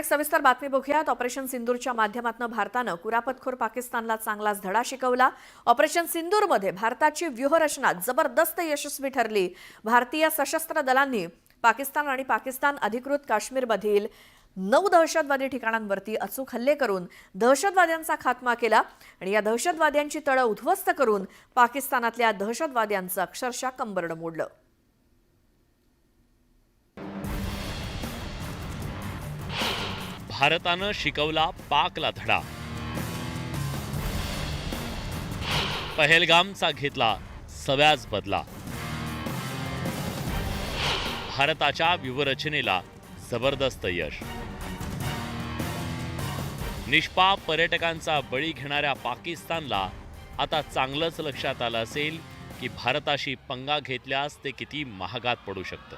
एक सविस्तर बातमी बघूयात। ऑपरेशन सिंदूरच्या माध्यमातून भारतानं कुरापतखोर पाकिस्तानला चांगलाच धडा शिकवला। ऑपरेशन सिंदूरमध्ये भारताची व्यूहरचना जबरदस्त यशस्वी ठरली। भारतीय सशस्त्र दलांनी पाकिस्तान आणि पाकिस्तान अधिकृत काश्मीरमधील 9 दहशतवादी ठिकाणांवरती अचूक हल्ले करून दहशतवाद्यांचा खात्मा केला आणि या दहशतवाद्यांची तळं उद्ध्वस्त करून पाकिस्तानातल्या दहशतवाद्यांचं अक्षरशः कंबरडं मोडलं। भारतानं शिकवला पाकला धडा। पहलगामचा घेतला सव्याज बदला। भारताच्या व्यूहरचनेला जबरदस्त यश। निष्पाप पर्यटकांचा बळी घेणाऱ्या पाकिस्तानला आता चांगलंच लक्षात आलं असेल की भारताशी पंगा घेतल्यास ते किती महागात पडू शकतं।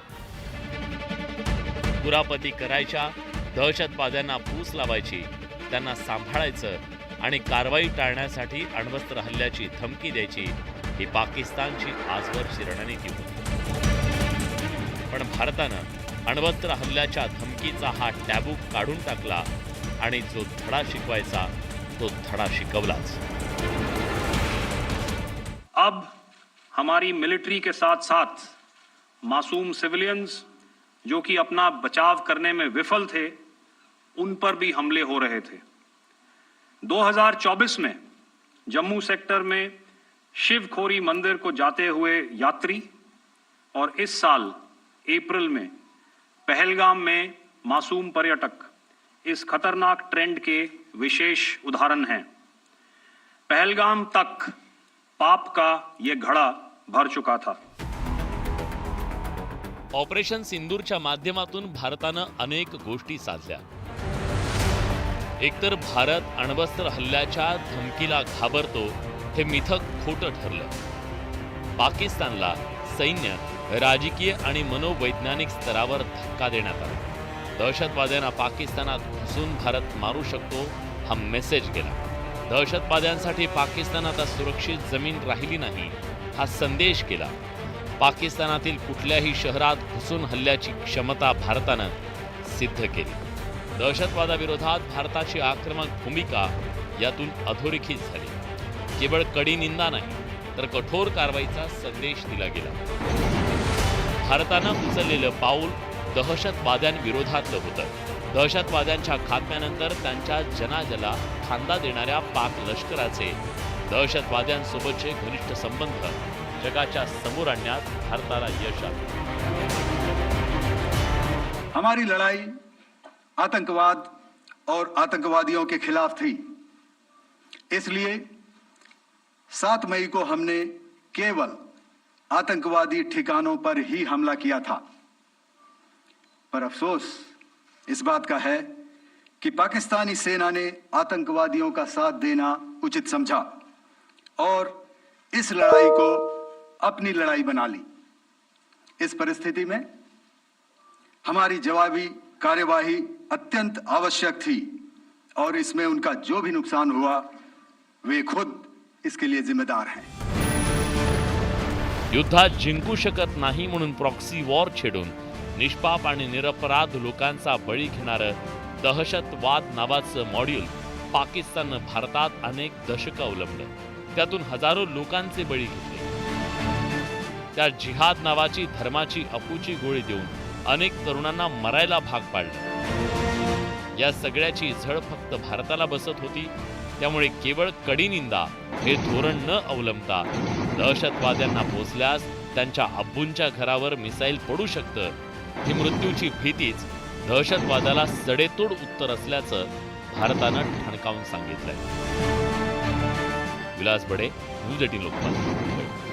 कुरापती करायच्या, दहशतवाद्यांना फूस लावायची, त्यांना सांभाळायचं आणि कारवाई टाळण्यासाठी अण्वस्त्र हल्ल्याची धमकी द्यायची ही पाकिस्तानची आजवरची रणनीती होती। पण भारतानं अण्वस्त्र हल्ल्याच्या धमकीचा हा टॅबू काढून टाकला आणि जो धडा शिकवायचा तो धडा शिकवलाच। अब हमारी मिलिट्री के साथ साथ मासूम सिविलियंस जो कि अपना बचाव करने में विफल थे, उन पर भी हमले हो रहे थे। 2024 में जम्मू सेक्टर में शिवखोरी मंदिर को जाते हुए यात्री और इस साल अप्रैल में पहलगाम में मासूम पर्यटक इस खतरनाक ट्रेंड के विशेष उदाहरण हैं। पहलगाम तक पाप का ये घड़ा भर चुका था। ऑपरेशन सिंदूरच्या माध्यमातून भारतानं अनेक गोष्टी साधल्या। एकतर भारत अण्वस्त्र हल्ल्याच्या धमकीला घाबरतो हे मिथक खोटं ठरलं। पाकिस्तानला सैन्य, राजकीय आणि मनोवैज्ञानिक स्तरावर धक्का देण्यात आला। दहशतवाद्यांना पाकिस्तानात घुसून भारत मारू शकतो हा मेसेज गेला। दहशतवाद्यांसाठी पाकिस्तान आता सुरक्षित जमीन राहिली नाही हा संदेश गेला। पाकिस्तानातील कुठल्याही शहरात घुसून हल्ल्याची क्षमता भारतानं सिद्ध केली। दहशतवादाविरोधात भारताची आक्रमक भूमिका यातून अधोरेखित झाली। केवळ कडी निंदा नाही तर कठोर कारवाईचा संदेश दिला गेला। भारतानं उचललेलं पाऊल दहशतवाद्यांविरोधातलं होतं। दहशतवाद्यांच्या खात्म्यानंतर त्यांच्या जनाजला खांदा देणाऱ्या पाक लष्कराचे दहशतवाद्यांसोबतचे घनिष्ठ संबंध जगाच्या समोर आणण्यात भारताला यश आलं। हमारी लड़ाई आतंकवाद और आतंकवादियों के खिलाफ थी। इसलिए 7 मई को हमने केवल आतंकवादी ठिकानों पर ही हमला किया था। पर अफसोस इस बात का है कि पाकिस्तानी सेना ने आतंकवादियों का साथ देना उचित समझा और इस लड़ाई को अपनी लड़ाई बना ली। इस परिस्थिति में हमारी जवाबी कार्यवाही अत्यंत आवश्यक थी और इसमें उनका जो भी नुकसान हुआ वे खुद इसके लिए जिम्मेदार हैं। युद्धात जिंकू शकत नाही म्हणून प्रॉक्सी वॉर छेडून निष्पाप आणि निरपराध लोकांचा बळी घेणारं दहशतवाद नावाचं मॉड्यूल पाकिस्ताननं भारतात अनेक दशकं अवलंबलं। त्यातून हजारो लोकांचे बळी घेतले। त्या जिहाद नावाची धर्माची अफूची गोळी देऊन अनेक तरुणांना मरायला भाग पाडलं। या सगळ्याची झळ फक्त भारताला बसत होती। त्यामुळे केवळ कडी निंदा हे धोरण न अवलंबता दहशतवाद्यांना पोचल्यास त्यांच्या अब्बूंच्या घरावर मिसाईल पडू शकतं ही मृत्यूची भीतीच दहशतवादाला सडेतोड उत्तर असल्याचं भारतानं ठणकावून सांगितलंय। विलास बडे, न्यूज 18 लोकमत।